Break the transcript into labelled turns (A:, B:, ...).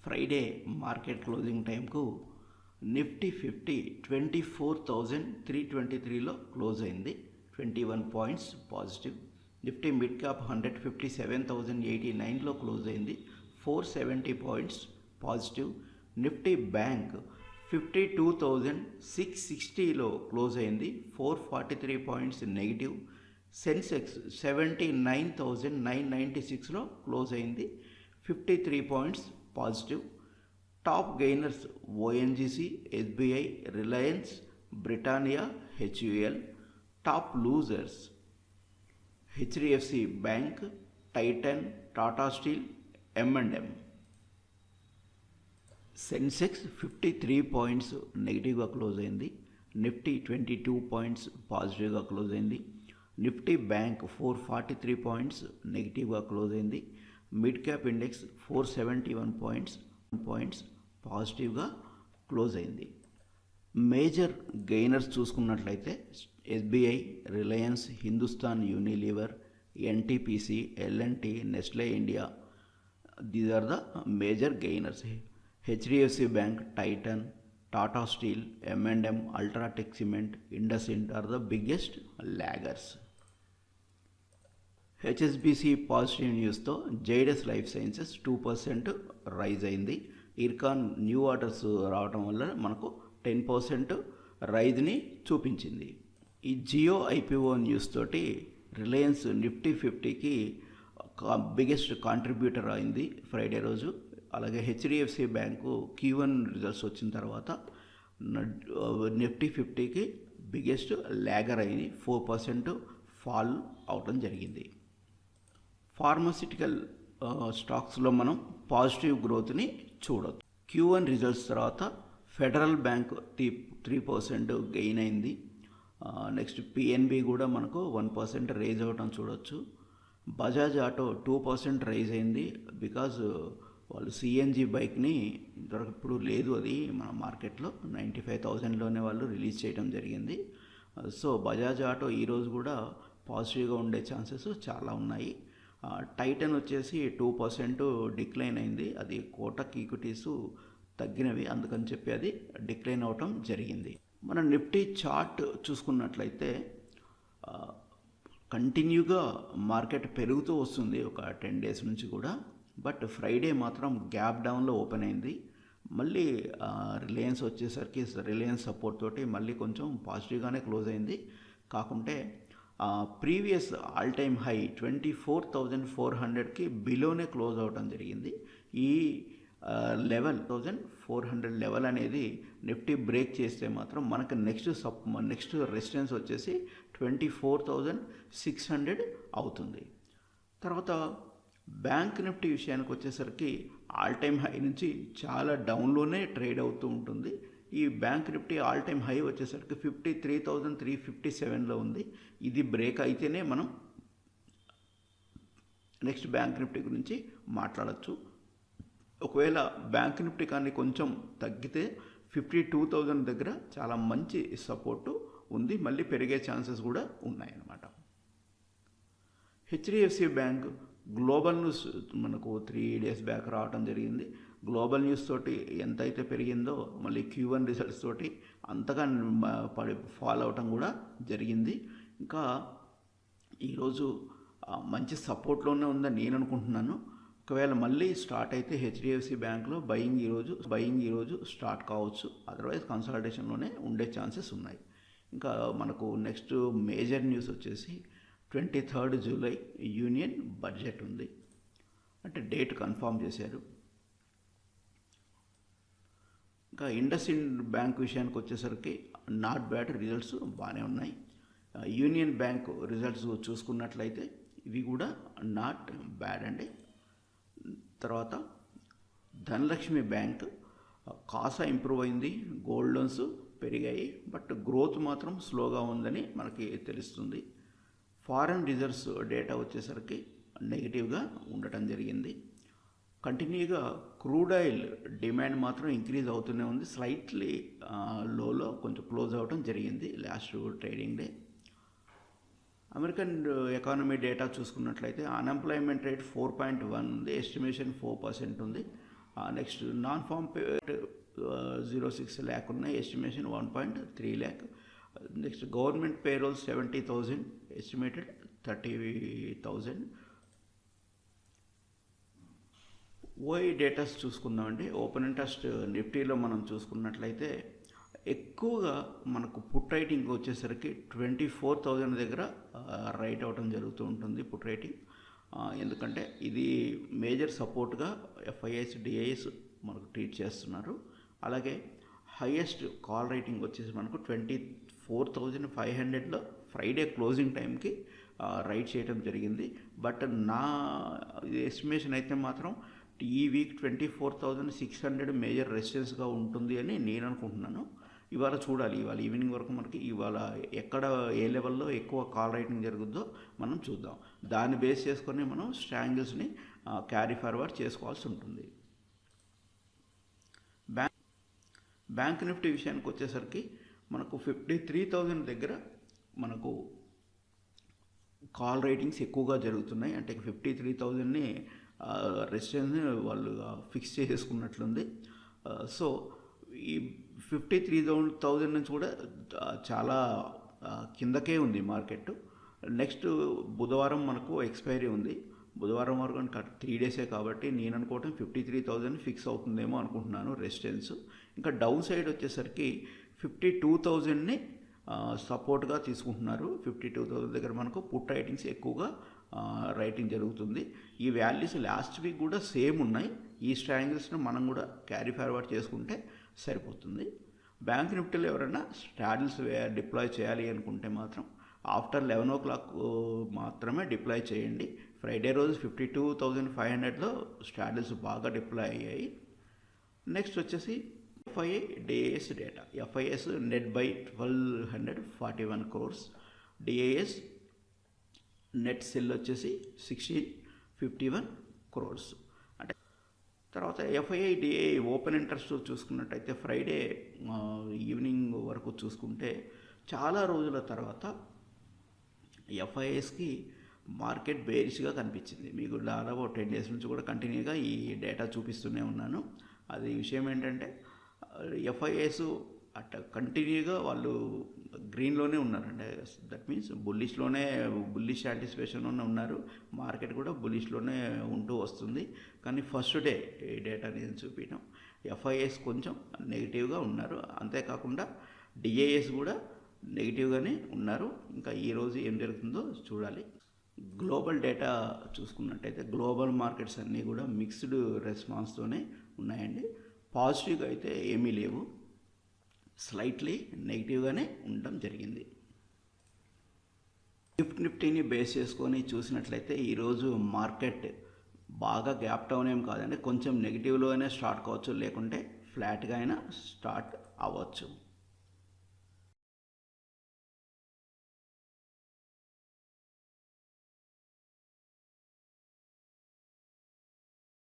A: Friday market closing టైంకు Nifty 24,323లో close అయింది. 21 points positive. Nifty mid cap 157,089లో క్లోజ్ అయింది. 470 పాయింట్స్ పాజిటివ్. నిఫ్టీ బ్యాంక్ 52,660లో క్లోజ్ అయింది. 443 పాయింట్స్ నెగిటివ్. సెన్సెక్స్ 79,996లో క్లోజ్ అయింది. 53 points positive. Top gainers ONGC, SBI, Reliance, Britannia, HUL. Top losers HDFC bank, Titan, Tata steel, M&M. Sensex 53 points నెగిటివ్గా close అయింది. Nifty 22 points పాజిటివ్గా close అయింది. Nifty bank 443 points నెగిటివ్గా close అయింది. Mid cap index 471 points పాజిటివ్గా close అయింది. Major gainers చూసుకున్నట్లయితే SBI, Reliance, Hindustan Unilever, NTPC, L and T, Nestle India, these are the major gainers. HDFC bank, Titan, Tata steel, M&M, UltraTech cement, IndusInd are the biggest laggards. HSBC positive న్యూస్తో Zydus life sciences 2% rise అయింది. IRCON new orders రావడం వల్ల మనకు 10% రైజ్ని చూపించింది. ఈ Jio IPO news తోటి Reliance Nifty 50కి biggest contributor అయింది Friday రోజు. అలాగే హెచ్డిఎఫ్సి బ్యాంకు Q1 రిజల్ట్స్ వచ్చిన తర్వాత నిఫ్టీ 50కి బిగ్గెస్ట్ లాగర్ అయింది. 4% ఫాల్ అవటం జరిగింది. ఫార్మాసిటికల్ స్టాక్స్లో మనం పాజిటివ్ గ్రోత్ని చూడొచ్చు. Q1 రిజల్ట్స్ తర్వాత ఫెడరల్ బ్యాంక్ 3% గెయిన్ అయింది. నెక్స్ట్ పిఎన్బి కూడా మనకు 1% రైజ్ అవ్వటం చూడొచ్చు. బజాజ్ ఆటో 2% రైజ్ అయింది. బికాజ్ వాళ్ళు సిఎన్జి బైక్ని ఇప్పుడు లేదు, అది మన మార్కెట్లో 95,000లోనే వాళ్ళు రిలీజ్ చేయడం జరిగింది. సో బజాజ్ ఆటో ఈరోజు కూడా పాజిటివ్గా ఉండే ఛాన్సెస్ చాలా ఉన్నాయి. టైటన్ వచ్చేసి 2% డిక్లైన్ అయింది. అది కోటక్ ఈక్విటీస్ తగ్గినవి, అందుకని చెప్పి అది డిక్లైన్ అవటం జరిగింది. మన నిఫ్టీ చార్ట్ చూసుకున్నట్లయితే కంటిన్యూగా మార్కెట్ పెరుగుతూ వస్తుంది ఒక 10 డేస్ నుంచి కూడా. బట్ ఫ్రైడే మాత్రం గ్యాప్ డౌన్లో ఓపెన్ అయింది. మళ్ళీ రిలయన్స్ వచ్చేసరికి రిలయన్స్ సపోర్ట్ తోటి మళ్ళీ కొంచెం పాజిటివ్గానే క్లోజ్ అయింది. కాకుంటే ప్రీవియస్ ఆల్ టైమ్ హై 24,400కి బిలోనే క్లోజ్ అవడం జరిగింది. ఈ లెవెల్ 1,400 లెవెల్ అనేది నిఫ్టీ బ్రేక్ చేస్తే మాత్రం మనకు నెక్స్ట్ రెసిస్టెన్స్ వచ్చేసి 24,600 అవుతుంది. తర్వాత బ్యాంక్ నిఫ్టీ విషయానికి వచ్చేసరికి ఆల్ టైమ్ హై నుంచి చాలా డౌన్లోనే ట్రేడ్ అవుతూ ఉంటుంది. ఈ bank Nifty all time high వచ్చేసరికి 53,357లో ఉంది. ఇది బ్రేక్ అయితేనే మనం నెక్స్ట్ బ్యాంక్ నిఫ్టీ గురించి మాట్లాడచ్చు. ఒకవేళ బ్యాంక్ నిఫ్టీ కానీ కొంచెం తగ్గితే 52,000 దగ్గర చాలా మంచి సపోర్టు ఉంది, మళ్ళీ పెరిగే ఛాన్సెస్ కూడా ఉన్నాయన్నమాట. హెచ్డిఎఫ్సి బ్యాంక్ గ్లోబల్ న్యూస్ మనకు 3 డేస్ బ్యాక్ రావడం జరిగింది. గ్లోబల్ న్యూస్ తోటి ఎంతైతే పెరిగిందో మళ్ళీ Q1 రిజల్ట్స్ తోటి అంతగా ఫాల్ అవటం కూడా జరిగింది. ఇంకా ఈరోజు మంచి సపోర్ట్లోనే ఉందని నేను అనుకుంటున్నాను. ఒకవేళ మళ్ళీ స్టార్ట్ అయితే హెచ్డిఎఫ్సి బ్యాంక్లో బయింగ్ ఈరోజు స్టార్ట్ కావచ్చు. అదర్వైజ్ కన్సల్టేషన్లోనే ఉండే ఛాన్సెస్ ఉన్నాయి. ఇంకా మనకు నెక్స్ట్ మేజర్ న్యూస్ వచ్చేసి 23 జూలై యూనియన్ బడ్జెట్ ఉంది, అంటే డేట్ కన్ఫర్మ్ చేశారు. ఇంకా ఇండస్ఇండ్ బ్యాంక్ విషయానికి వచ్చేసరికి నాట్ బ్యాడ్, రిజల్ట్స్ బాగానే ఉన్నాయి. యూనియన్ బ్యాంక్ రిజల్ట్స్ చూసుకున్నట్లయితే ఇవి కూడా నాట్ బ్యాడ్ అండి. తర్వాత ధనలక్ష్మి బ్యాంక్ కాసా ఇంప్రూవ్ అయింది, గోల్డ్ లోన్స్ పెరిగాయి, బట్ గ్రోత్ మాత్రం స్లోగా ఉందని మనకి తెలుస్తుంది. ఫారెన్ రిజర్వ్స్ డేటా వచ్చేసరికి నెగిటివ్గా ఉండటం జరిగింది. కంటిన్యూగా క్రూడ్ ఆయిల్ డిమాండ్ మాత్రం ఇంక్రీజ్ అవుతూనే ఉంది. స్లైట్లీ లోలో కొంచెం క్లోజ్ అవ్వడం జరిగింది last trading day. American economy data చూసుకున్నట్లయితే అన్ఎంప్లాయ్మెంట్ రేట్ 4.1 ఉంది, ఎస్టిమేషన్ 4% ఉంది. Next non farm payment 0.6 lakh ఉన్నాయి, estimation 1.3 lakh. Next government payroll 70,000, estimated 30,000. OI datas చూసుకుందామండి. ఓపెన్ ఇంట్రెస్ట్ నిఫ్టీలో మనం చూసుకున్నట్లయితే ఎక్కువగా మనకు పుట్ రైటింగ్ వచ్చేసరికి 24,000 దగ్గర రైట్ అవటం జరుగుతూ ఉంటుంది పుట్ రైటింగ్. ఎందుకంటే ఇది మేజర్ సపోర్ట్గా ఎఫ్ఐఎస్ డిఐఎస్ మనకు ట్రీట్ చేస్తున్నారు. అలాగే హైయెస్ట్ కాల్ రైటింగ్ వచ్చేసి మనకు 24,500లో ఫ్రైడే క్లోజింగ్ టైంకి రైట్ చేయడం జరిగింది. బట్ నా ఎస్టిమేషన్ అయితే మాత్రం ఈ వీక్ 24,600 మేజర్ రెసిస్టెన్స్గా ఉంటుంది అని నేను అనుకుంటున్నాను. ఇవాళ చూడాలి, ఇవాళ ఈవినింగ్ వరకు మనకి ఇవాళ ఎక్కడ ఏ లెవెల్లో ఎక్కువ కాల్ రైటింగ్ జరుగుద్దో మనం చూద్దాం. దాన్ని బేస్ చేసుకొని మనం స్ట్రాంగిల్స్ని క్యారీ ఫార్వర్డ్ చేసుకోవాల్సి ఉంటుంది. బ్యాంక్ నిఫ్టీ విషయానికి వచ్చేసరికి మనకు 53,000 దగ్గర మనకు కాల్ రైటింగ్స్ ఎక్కువగా జరుగుతున్నాయి. అంటే 53,000ని రెసిస్టెన్స్ని వాళ్ళు ఫిక్స్ చేసేసుకున్నట్లుంది. సో ఈ 53,000 నుంచి కూడా చాలా కిందకే ఉంది మార్కెట్. నెక్స్ట్ బుధవారం మనకు ఎక్స్పైరీ ఉంది. బుధవారం వరకు 3 డేసే కాబట్టి నేను అనుకోవటం 53,000 ఫిక్స్ అవుతుందేమో అనుకుంటున్నాను రెసిస్టెన్స్. ఇంకా డౌన్ సైడ్ వచ్చేసరికి 52,000ని సపోర్ట్గా తీసుకుంటున్నారు. 52,000 దగ్గర మనకు పుట్ రైటింగ్స్ ఎక్కువగా రైటింగ్ జరుగుతుంది. ఈ వాల్యూస్ లాస్ట్ వీక్ కూడా సేమ్ ఉన్నాయి. ఈ స్ట్రాంగిల్స్ని మనం కూడా క్యారీ ఫార్వర్డ్ చేసుకుంటే సరిపోతుంది. బ్యాంక్ నిఫ్టీలో ఎవరైనా స్ట్రాడిల్స్ డిప్లాయ్ చేయాలి అనుకుంటే మాత్రం ఆఫ్టర్ 11 o'clock మాత్రమే డిప్లాయ్ చేయండి. ఫ్రైడే రోజు 52,500లో స్ట్రాడిల్స్ బాగా డిప్లాయ్ అయ్యాయి. నెక్స్ట్ వచ్చేసి FII DIs data. FIs net buy 1,241 crores, DIs net sell వచ్చేసి 1,651 crores. అంటే తర్వాత ఎఫ్ఐఐ డిఐ ఓపెన్ ఇంట్రెస్ట్ చూసుకున్నట్టయితే ఫ్రైడే ఈవినింగ్ వరకు చూసుకుంటే చాలా రోజుల తర్వాత ఎఫ్ఐఎస్కి మార్కెట్ బేరిష్గా కనిపించింది. మీకు దాదాపు 10 days నుంచి కూడా కంటిన్యూగా ఈ డేటా చూపిస్తూనే ఉన్నాను. అది విషయం ఏంటంటే ఎఫ్ఐఎస్ అట్ట కంటిన్యూగా వాళ్ళు గ్రీన్లోనే ఉన్నారండి. దట్ మీన్స్ బుల్లిష్ యాంటిసిపేషన్లోనే ఉన్నారు. మార్కెట్ కూడా బుల్లిష్లోనే ఉంటూ వస్తుంది. కానీ ఫస్ట్ డే ఈ డేటా నేను చూపించడం ఎఫ్ఐఎస్ కొంచెం నెగిటివ్గా ఉన్నారు. అంతేకాకుండా డిఐఎస్ కూడా నెగిటివ్గానే ఉన్నారు. ఇంకా ఈరోజు ఏం జరుగుతుందో చూడాలి. గ్లోబల్ డేటా చూసుకున్నట్టయితే గ్లోబల్ మార్కెట్స్ అన్నీ కూడా మిక్స్డ్ రెస్పాన్స్తోనే ఉన్నాయండి. పాజిటివ్గా అయితే ఏమీ లేవు, స్లైట్లీ నెగిటివ్గానే ఉండడం జరిగింది. నిఫ్టీని బేస్ చేసుకొని చూసినట్లయితే ఈరోజు మార్కెట్ బాగా గ్యాప్ డౌన్ ఏం కాదండి, కొంచెం నెగిటివ్లోనే స్టార్ట్ కావచ్చు, లేకుంటే ఫ్లాట్గా అయినా స్టార్ట్ అవ్వచ్చు.